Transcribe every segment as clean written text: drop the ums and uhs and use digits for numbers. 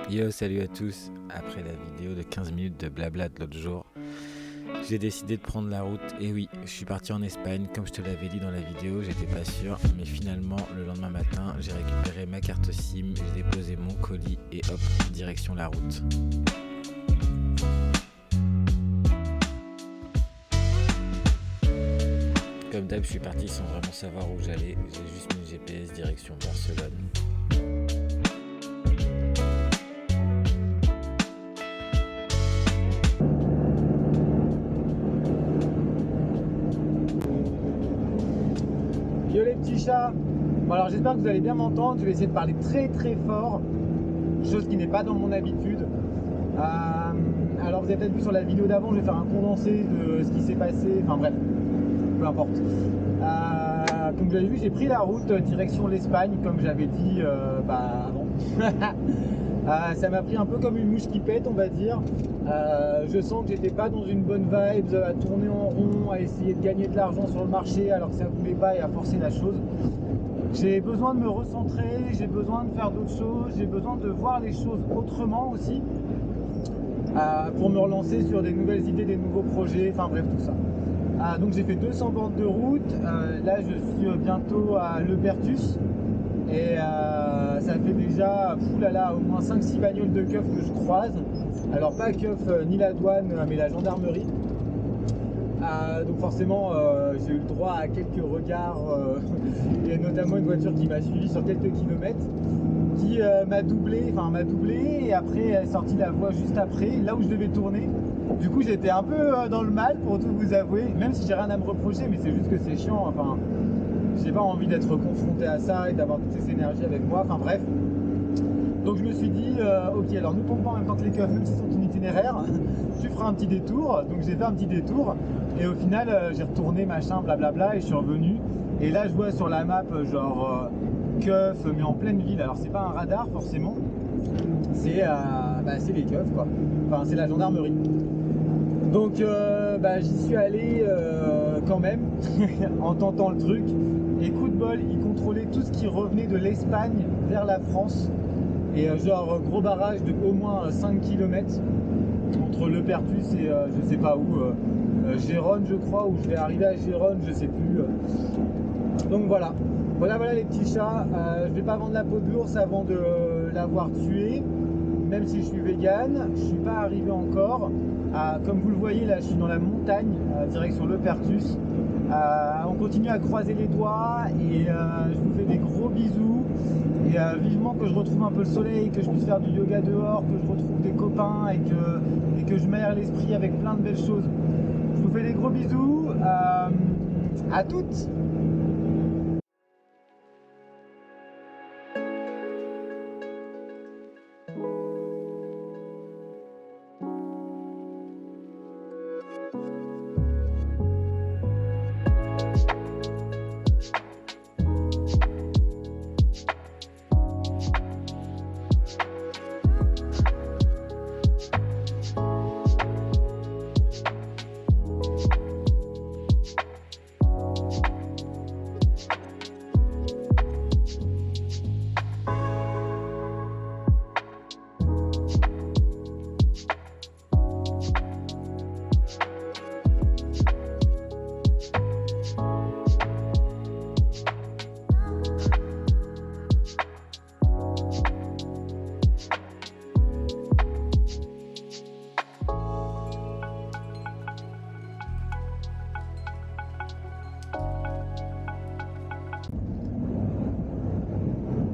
Yo, salut à tous. Après la vidéo de 15 minutes de blabla de l'autre jour, j'ai décidé de prendre la route. Et oui, je suis parti en Espagne, comme je te l'avais dit dans la vidéo, j'étais pas sûr. Mais finalement, le lendemain matin, j'ai récupéré ma carte SIM, j'ai déposé mon colis et hop, direction la route. Comme d'hab, je suis parti sans vraiment savoir où j'allais. J'ai juste mis le GPS direction Barcelone. Yo les petits chats. Bon alors j'espère que vous allez bien m'entendre. Je vais essayer de parler très très fort, chose qui n'est pas dans mon habitude. Alors vous avez peut-être vu sur la vidéo d'avant, je vais faire un condensé de ce qui s'est passé, enfin bref, peu importe. Comme vous avez vu, j'ai pris la route direction l'Espagne, comme j'avais dit avant. Ça m'a pris un peu comme une mouche qui pète, on va dire. Je sens que j'étais pas dans une bonne vibe, à tourner en rond, à essayer de gagner de l'argent sur le marché alors que ça voulait pas et à forcer la chose. J'ai besoin de me recentrer, j'ai besoin de faire d'autres choses, j'ai besoin de voir les choses autrement aussi pour me relancer sur des nouvelles idées, des nouveaux projets, enfin bref tout ça. Donc j'ai fait 200 bornes de route, là je suis bientôt à Le Perthus et ça fait déjà au moins 5-6 bagnoles de keuf que je croise. Alors pas keuf ni la douane mais la gendarmerie. Donc forcément j'ai eu le droit à quelques regards et notamment une voiture qui m'a suivi sur quelques kilomètres qui m'a doublé et après elle est sortie la voie juste après là où je devais tourner. Du coup j'étais un peu dans le mal pour tout vous avouer, même si j'ai rien à me reprocher, mais c'est juste que c'est chiant, enfin j'ai pas envie d'être confronté à ça et d'avoir toutes ces énergies avec moi, enfin bref. Donc je me suis dit, ok, alors ne tombe pas en même temps que les keufs, même s'ils sont en itinéraire, tu feras un petit détour. Donc j'ai fait un petit détour et au final j'ai retourné machin blablabla et je suis revenu. Et là je vois sur la map genre keuf mais en pleine ville. Alors c'est pas un radar forcément, c'est les keufs quoi. Enfin c'est la gendarmerie. Donc j'y suis allé quand même en tentant le truc. Et coup de bol, ils contrôlaient tout ce qui revenait de l'Espagne vers la France. Et genre gros barrage de au moins 5 km entre Le Perthus et je sais pas où, Gérone je crois, où je vais arriver à Gérone, je sais plus. Donc voilà les petits chats. Je vais pas vendre la peau de l'ours avant de l'avoir tué, même si je suis vegan, je suis pas arrivé encore. Comme vous le voyez là, je suis dans la montagne, direction Le Perthus. On continue à croiser les doigts et je vous fais des gros bisous. Et vivement que je retrouve un peu le soleil, que je puisse faire du yoga dehors, que je retrouve des copains et que je m'aère l'esprit avec plein de belles choses. Je vous fais des gros bisous. À toutes.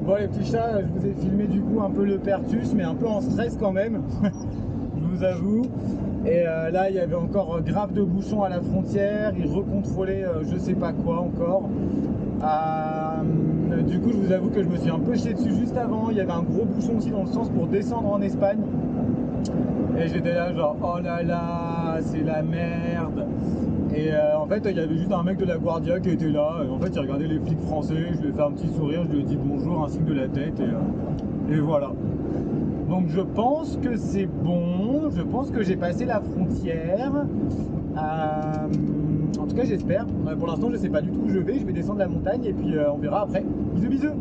Bon les petits chats, je vous ai filmé du coup un peu Le Perthus, mais un peu en stress quand même, je vous avoue. Et là il y avait encore grave de bouchons à la frontière, ils recontrôlaient je sais pas quoi encore. Du coup je vous avoue que je me suis un peu chié dessus juste avant, il y avait un gros bouchon aussi dans le sens pour descendre en Espagne. Et j'étais là genre oh là là, c'est la merde. Et en fait il y avait juste un mec de la Guardia qui était là, et en fait il regardait les flics français, je lui ai fait un petit sourire, je lui ai dit bonjour, un signe de la tête et voilà. Donc je pense que c'est bon, je pense que j'ai passé la frontière. En tout cas j'espère. Pour l'instant je sais pas du tout où je vais descendre la montagne et puis on verra après. Bisous bisous.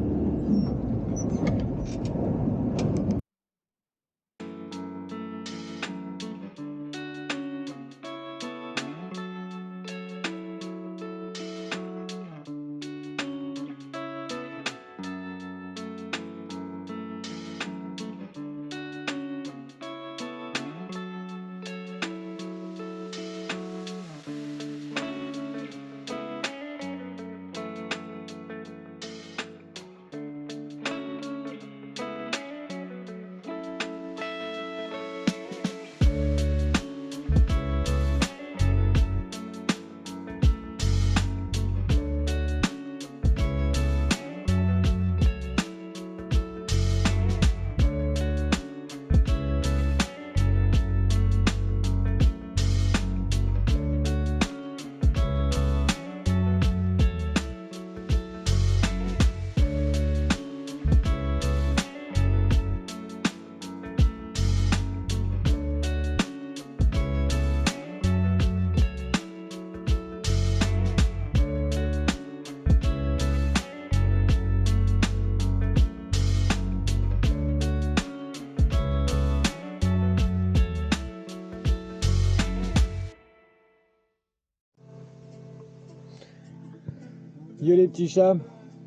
Yo les petits chats.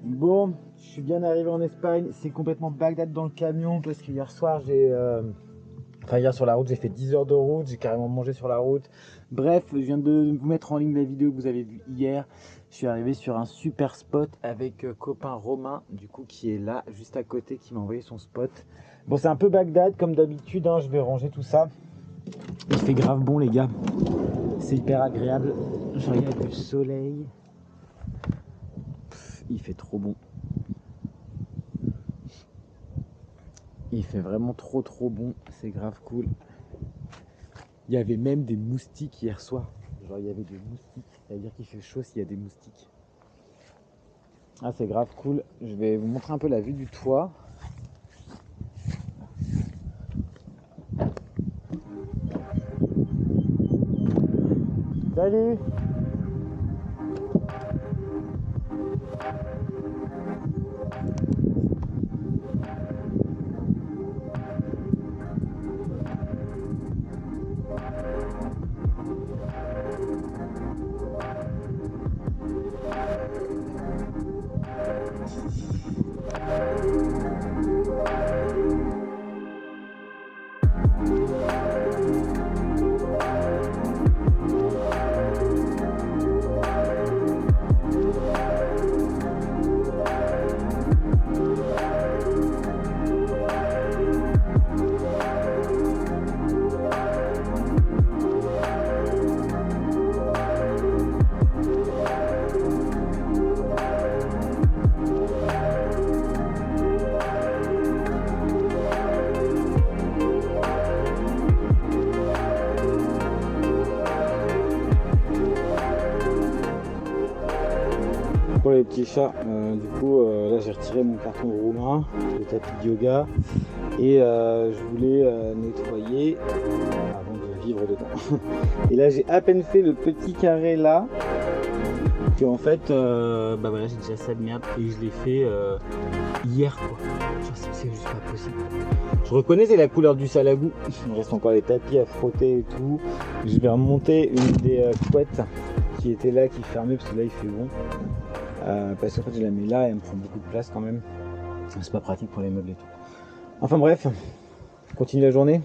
Bon, je suis bien arrivé en Espagne. C'est complètement Bagdad dans le camion parce que hier soir hier sur la route j'ai fait 10 heures de route. J'ai carrément mangé sur la route. Bref, je viens de vous mettre en ligne la vidéo que vous avez vue hier. Je suis arrivé sur un super spot avec copain Romain, du coup qui est là, juste à côté, qui m'a envoyé son spot. Bon, c'est un peu Bagdad comme d'habitude, hein. Je vais ranger tout ça. Il fait grave bon les gars. C'est hyper agréable. Je regarde le soleil. Il fait trop bon. Il fait vraiment trop bon. C'est grave cool. Il y avait même des moustiques hier soir. Genre il y avait des moustiques. Ça veut dire qu'il fait chaud s'il y a des moustiques. Ah, c'est grave cool. Je vais vous montrer un peu la vue du toit. Salut! Pour les petits chats, là j'ai retiré mon carton roumain, le tapis de yoga, et je voulais nettoyer avant de vivre dedans. Et là j'ai à peine fait le petit carré là, que en fait, voilà, j'ai déjà ça de merde et je l'ai fait hier quoi. Genre, c'est juste pas possible. Je reconnaissais la couleur du salagou. Il me reste encore les tapis à frotter et tout. Je vais remonter une des couettes qui était là, qui fermait parce que là il fait bon. Parce qu'en fait je la mets là et elle me prend beaucoup de place quand même. C'est pas pratique pour les meubles et tout. Enfin bref, on continue la journée.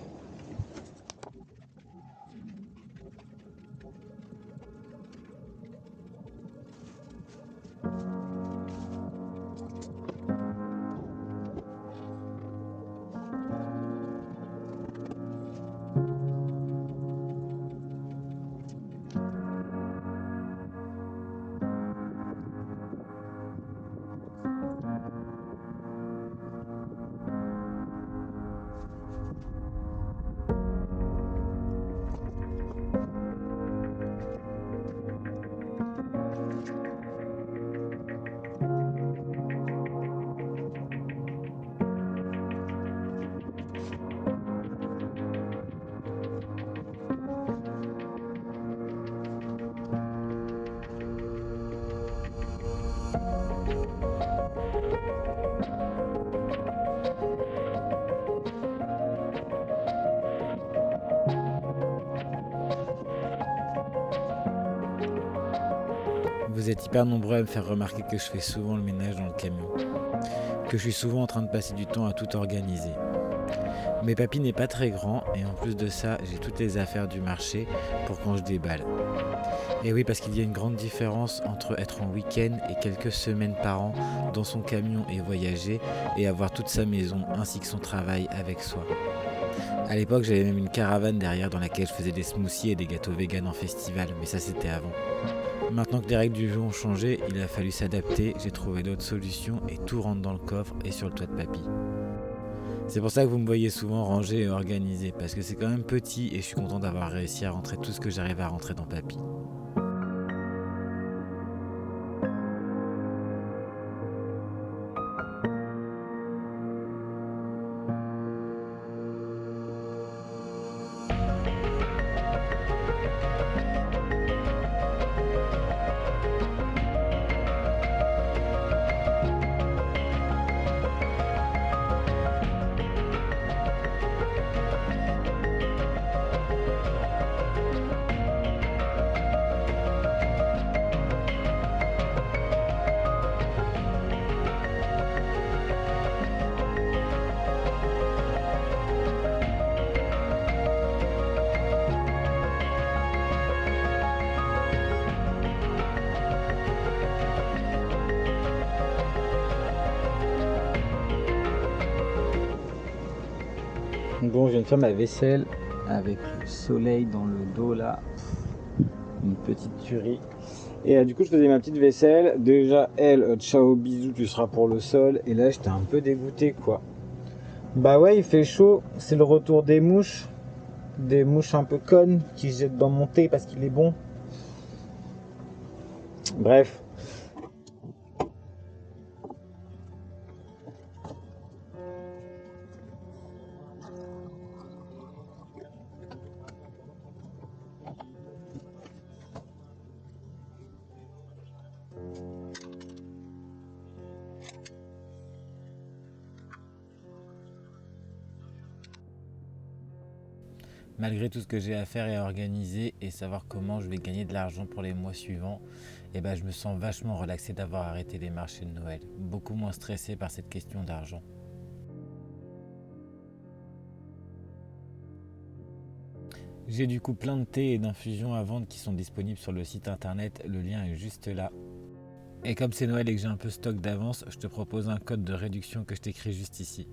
Vous êtes hyper nombreux à me faire remarquer que je fais souvent le ménage dans le camion, que je suis souvent en train de passer du temps à tout organiser. Mais papy n'est pas très grand et en plus de ça, j'ai toutes les affaires du marché pour quand je déballe. Et oui, parce qu'il y a une grande différence entre être en week-end et quelques semaines par an dans son camion et voyager et avoir toute sa maison ainsi que son travail avec soi. À l'époque, j'avais même une caravane derrière dans laquelle je faisais des smoothies et des gâteaux vegan en festival, mais ça c'était avant. Maintenant que les règles du jeu ont changé, il a fallu s'adapter, j'ai trouvé d'autres solutions et tout rentre dans le coffre et sur le toit de papy. C'est pour ça que vous me voyez souvent rangé et organisé, parce que c'est quand même petit et je suis content d'avoir réussi à rentrer tout ce que j'arrive à rentrer dans papy. Bon, je viens de faire ma vaisselle avec le soleil dans le dos là. Une petite tuerie. Et du coup, je faisais ma petite vaisselle. Déjà, elle, ciao, bisous, tu seras pour le sol. Et là, j'étais un peu dégoûté quoi. Bah ouais, il fait chaud. C'est le retour des mouches. Des mouches un peu connes qui se jettent dans mon thé parce qu'il est bon. Bref. Malgré tout ce que j'ai à faire et à organiser et savoir comment je vais gagner de l'argent pour les mois suivants, je me sens vachement relaxé d'avoir arrêté les marchés de Noël. Beaucoup moins stressé par cette question d'argent. J'ai du coup plein de thé et d'infusions à vendre qui sont disponibles sur le site internet, le lien est juste là. Et comme c'est Noël et que j'ai un peu stock d'avance, je te propose un code de réduction que je t'écris juste ici.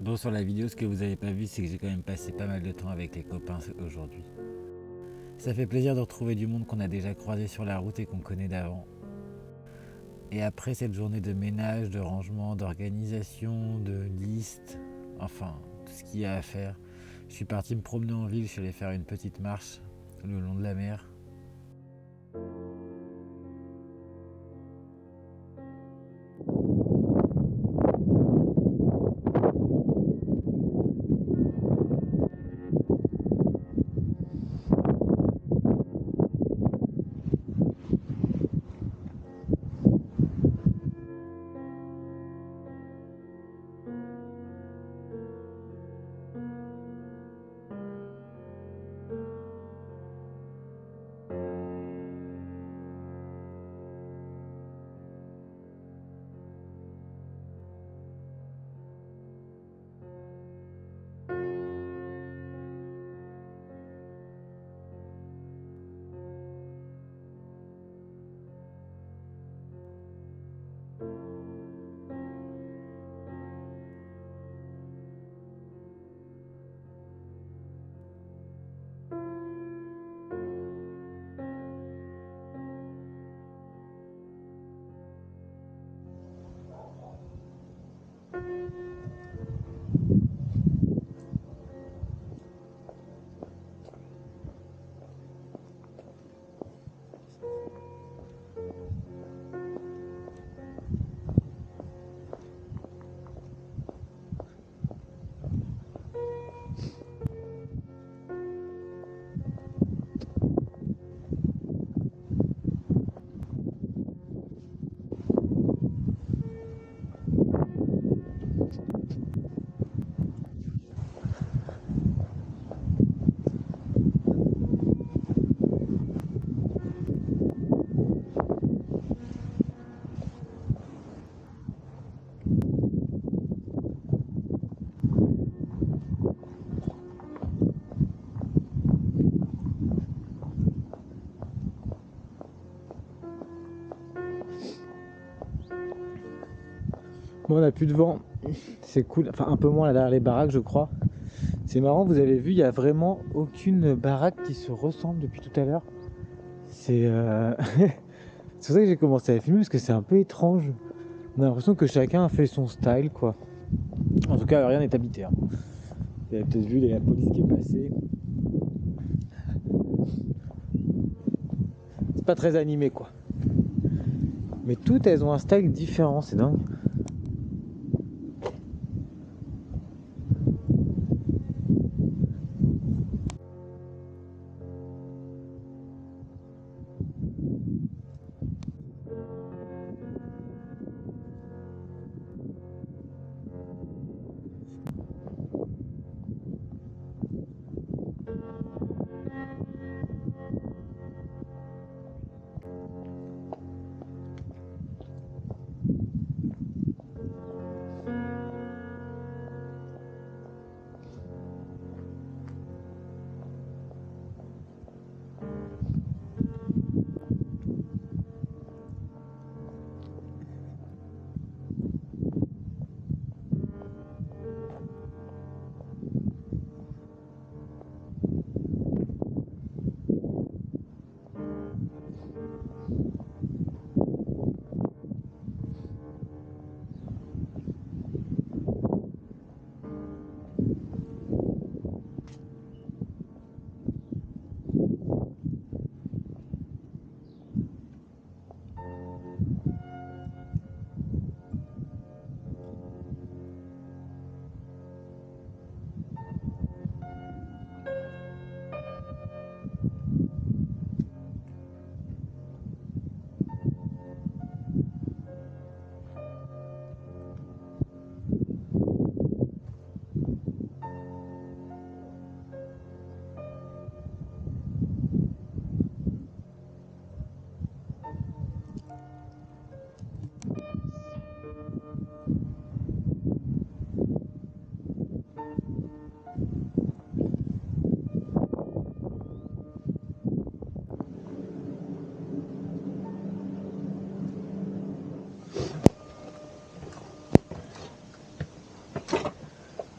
Bon, sur la vidéo, ce que vous n'avez pas vu, c'est que j'ai quand même passé pas mal de temps avec les copains aujourd'hui. Ça fait plaisir de retrouver du monde qu'on a déjà croisé sur la route et qu'on connaît d'avant. Et après cette journée de ménage, de rangement, d'organisation, de liste, enfin, tout ce qu'il y a à faire, je suis parti me promener en ville, je suis allé faire une petite marche le long de la mer. Bon, on n'a plus de vent, c'est cool, enfin un peu moins là derrière les baraques je crois. C'est marrant, vous avez vu, il n'y a vraiment aucune baraque qui se ressemble depuis tout à l'heure. C'est c'est pour ça que j'ai commencé à filmer parce que c'est un peu étrange. On a l'impression que chacun a fait son style quoi. En tout cas rien n'est habité. Hein. Vous avez peut-être vu, il y a la police qui est passée. C'est pas très animé quoi. Mais toutes elles ont un style différent, c'est dingue.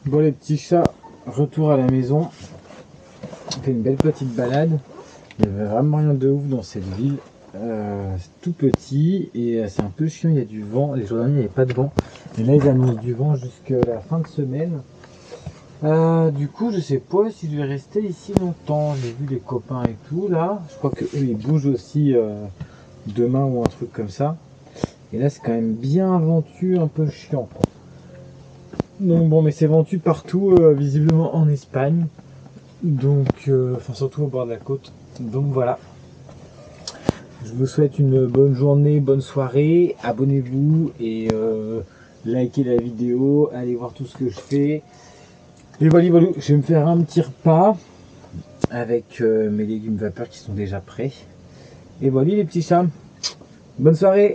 Bon les petits chats, retour à la maison. On fait une belle petite balade. Il n'y avait vraiment rien de ouf dans cette ville. C'est tout petit et c'est un peu chiant, il y a du vent. Les jours derniers il n'y avait pas de vent. Et là ils annoncent du vent jusqu'à la fin de semaine. Du coup je sais pas si je vais rester ici longtemps. J'ai vu des copains et tout là. Je crois qu'eux ils bougent aussi demain ou un truc comme ça. Et là c'est quand même bien ventu, un peu chiant quoi. Donc bon mais c'est ventu partout visiblement en Espagne. Donc enfin surtout au bord de la côte. Donc voilà. Je vous souhaite une bonne journée, bonne soirée. Abonnez-vous et likez la vidéo. Allez voir tout ce que je fais. Et voilà, voilà, je vais me faire un petit repas avec mes légumes vapeur qui sont déjà prêts. Et voilà les petits chats. Bonne soirée.